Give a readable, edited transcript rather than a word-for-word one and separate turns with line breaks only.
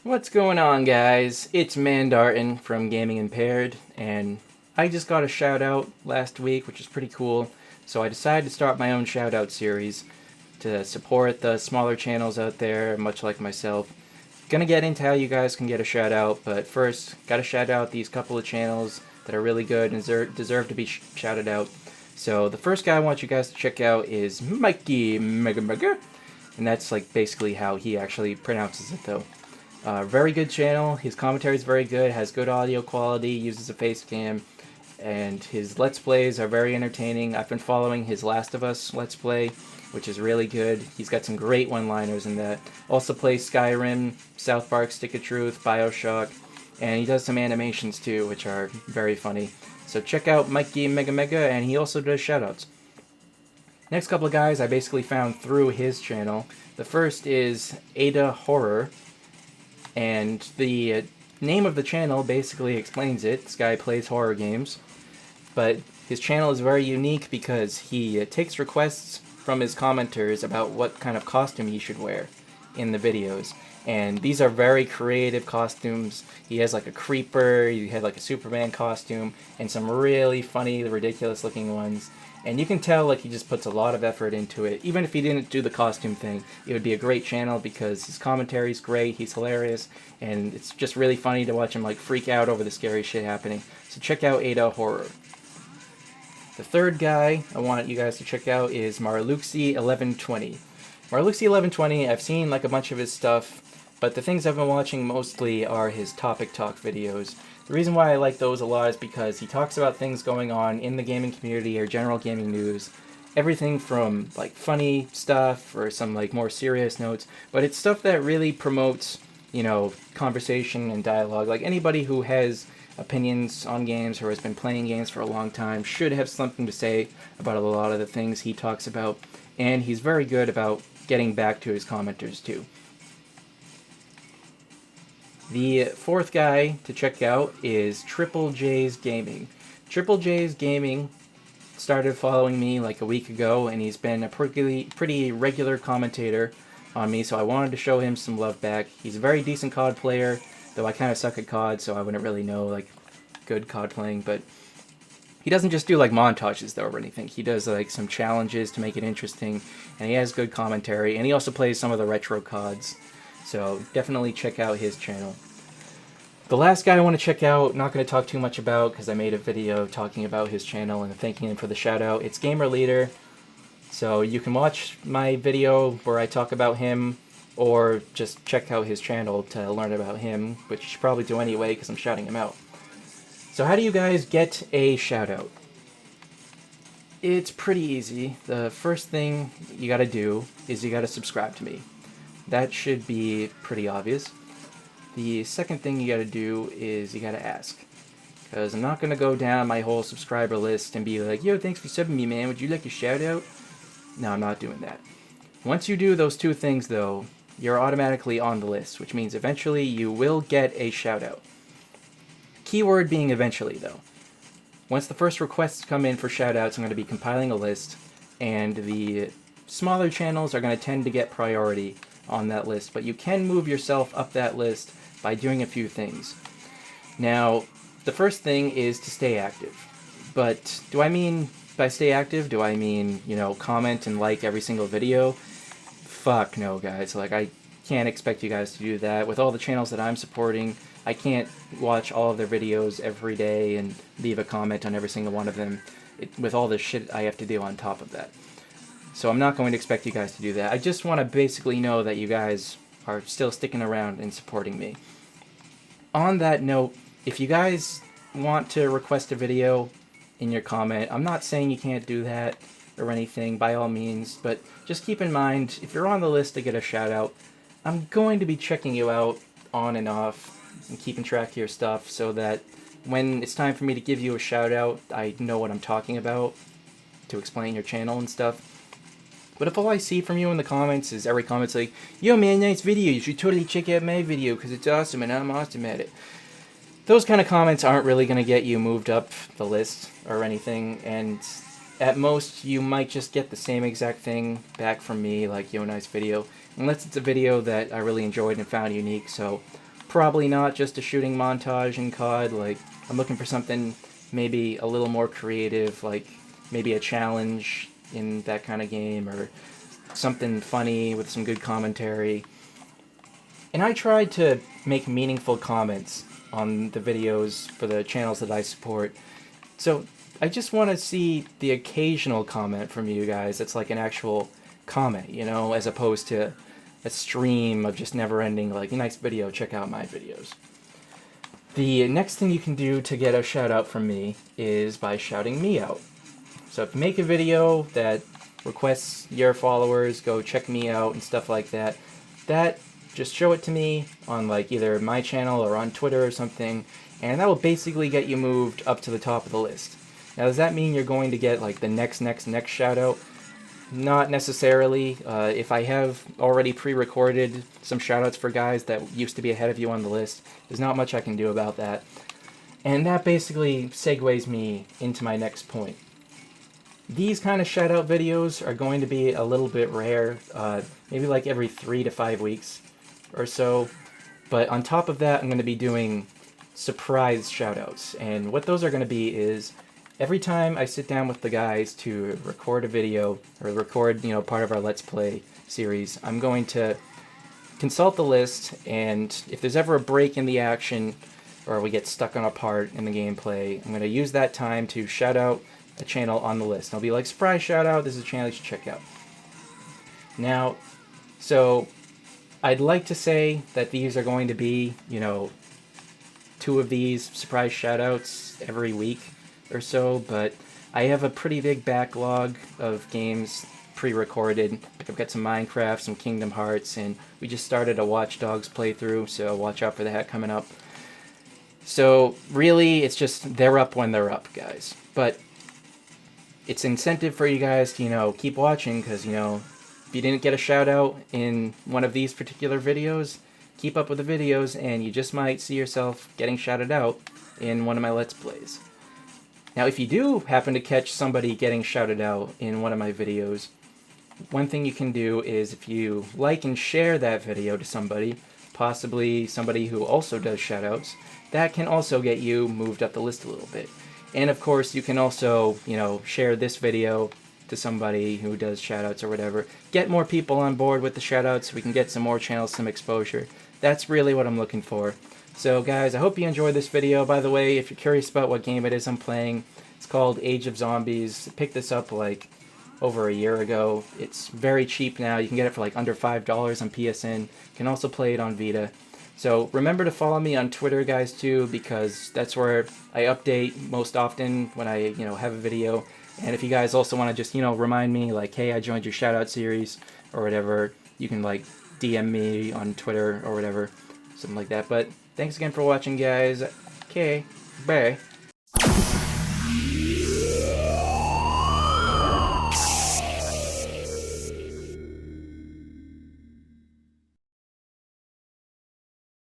What's going on, guys? It's Mandarton from Gaming Impaired, and I just got a shout out last week, which is pretty cool. So I decided to start my own shout out series to support the smaller channels out there, much like myself. Gonna get into how you guys can get a shout out, but first, gotta shout out these couple of channels that are really good and deserve to be shouted out. So the first guy I want you guys to check out is Mikey Mega Mega, and that's like basically how he actually pronounces it though. Very good channel. His commentary is very good, has good audio quality, uses a face cam, and his Let's Plays are very entertaining. I've been following his Last of Us Let's Play, which is really good. He's got some great one-liners in that. Also plays Skyrim, South Park, Stick of Truth, Bioshock, and he does some animations too, which are very funny. So check out Mikey Mega Mega, and he also does shoutouts. Next couple of guys I basically found through his channel. The first is Ada Horror. And the name of the channel basically explains it. This guy plays horror games. But his channel is very unique because he takes requests from his commenters about what kind of costume he should wear in the videos. And these are very creative costumes. He has like a creeper, he had like a Superman costume, and some really funny, ridiculous looking ones. And you can tell like he just puts a lot of effort into it. Even if he didn't do the costume thing, it would be a great channel because his commentary is great, he's hilarious, and it's just really funny to watch him like freak out over the scary shit happening. So check out Ada Horror. The third guy I want you guys to check out is Marluxy1120. Marluxy1120, I've seen like a bunch of his stuff, but the things I've been watching mostly are his Topic Talk videos. The reason why I like those a lot is because he talks about things going on in the gaming community or general gaming news. Everything from like funny stuff or some like more serious notes, but it's stuff that really promotes, you know, conversation and dialogue. Like anybody who has opinions on games or has been playing games for a long time should have something to say about a lot of the things he talks about, and he's very good about getting back to his commenters too. The fourth guy to check out is Triple J's Gaming. Triple J's Gaming started following me like a week ago, and he's been a pretty regular commentator on me, so I wanted to show him some love back. He's a very decent COD player, though I kind of suck at COD, so I wouldn't really know like good COD playing, but he doesn't just do like montages though or anything. He does like some challenges to make it interesting, and he has good commentary, and he also plays some of the retro CODs. So definitely check out his channel. The last guy I want to check out, not going to talk too much about because I made a video talking about his channel and thanking him for the shout out. It's Gamer Leader. So you can watch my video where I talk about him, or just check out his channel to learn about him, which you should probably do anyway because I'm shouting him out. So how do you guys get a shout out? It's pretty easy. The first thing you gotta do is you gotta subscribe to me. That should be pretty obvious. The second thing you gotta do is you gotta ask. Because I'm not gonna go down my whole subscriber list and be like, yo, thanks for subbing me, man. Would you like a shout out? No, I'm not doing that. Once you do those two things, though, you're automatically on the list, which means eventually you will get a shout out. Keyword being eventually, though. Once the first requests come in for shoutouts, I'm going to be compiling a list, and the smaller channels are going to tend to get priority on that list, but you can move yourself up that list by doing a few things. Now, the first thing is to stay active. But do I mean by stay active, do I mean, you know, comment and like every single video? Fuck no, guys. Like, I can't expect you guys to do that. With all the channels that I'm supporting, I can't watch all of their videos every day and leave a comment on every single one of them with all the shit I have to do on top of that. So I'm not going to expect you guys to do that. I just want to basically know that you guys are still sticking around and supporting me. On that note, if you guys want to request a video in your comment, I'm not saying you can't do that or anything, by all means, but just keep in mind, if you're on the list to get a shout out, I'm going to be checking you out on and off and keeping track of your stuff so that when it's time for me to give you a shout out, I know what I'm talking about to explain your channel and stuff. But if all I see from you in the comments is every comment's like, yo man, nice video, you should totally check out my video because it's awesome and I'm awesome at it. those kind of comments aren't really going to get you moved up the list or anything, and at most you might just get the same exact thing back from me, like, yo, nice video, unless it's a video that I really enjoyed and found unique. So probably not just a shooting montage in COD. Like, I'm looking for something maybe a little more creative, like maybe a challenge in that kind of game, or something funny with some good commentary. And I tried to make meaningful comments on the videos for the channels that I support. So I just want to see the occasional comment from you guys that's like an actual comment, you know, as opposed to a stream of just never-ending, like, nice video, check out my videos. The next thing you can do to get a shout-out from me is by shouting me out. So if you make a video that requests your followers go check me out and stuff like that, just show it to me on, like, either my channel or on Twitter or something, and that will basically get you moved up to the top of the list. Now, does that mean you're going to get, like, the next shout out? Not necessarily. If I have already pre-recorded some shout-outs for guys that used to be ahead of you on the list, there's not much I can do about that. And that basically segues me into my next point. These kind of shout-out videos are going to be a little bit rare, maybe like every 3 to 5 weeks or so. But on top of that, I'm going to be doing surprise shout-outs. And what those are going to be is, every time I sit down with the guys to record a video, or record, you know, part of our Let's Play series, I'm going to consult the list, and if there's ever a break in the action, or we get stuck on a part in the gameplay, I'm going to use that time to shout out a channel on the list. I'll be like, surprise shout out, this is a channel you should check out. Now, so I'd like to say that these are going to be, you know, 2 of these surprise shout outs every week or so, but I have a pretty big backlog of games pre-recorded. Like, I've got some Minecraft, some Kingdom Hearts, and we just started a Watch Dogs playthrough, so watch out for that coming up. So really, it's just they're up when they're up, guys. But it's incentive for you guys to, you know, keep watching, because, you know, if you didn't get a shout out in one of these particular videos, keep up with the videos, and you just might see yourself getting shouted out in one of my Let's Plays. Now, if you do happen to catch somebody getting shouted out in one of my videos, one thing you can do is, if you like and share that video to somebody, possibly somebody who also does shoutouts, that can also get you moved up the list a little bit. And of course, you can also, you know, share this video to somebody who does shoutouts or whatever. Get more people on board with the shoutouts so we can get some more channels, some exposure. That's really what I'm looking for. So guys, I hope you enjoyed this video. By the way, if you're curious about what game it is I'm playing, it's called Age of Zombies. I picked this up like over a year ago. It's very cheap now. You can get it for like under $5 on PSN. You can also play it on Vita. So remember to follow me on Twitter, guys, too, because that's where I update most often when I, you know, have a video. And if you guys also want to just, you know, remind me, like, hey, I joined your shoutout series or whatever, you can, like, DM me on Twitter or whatever, something like that. But thanks again for watching, guys. Okay, bye.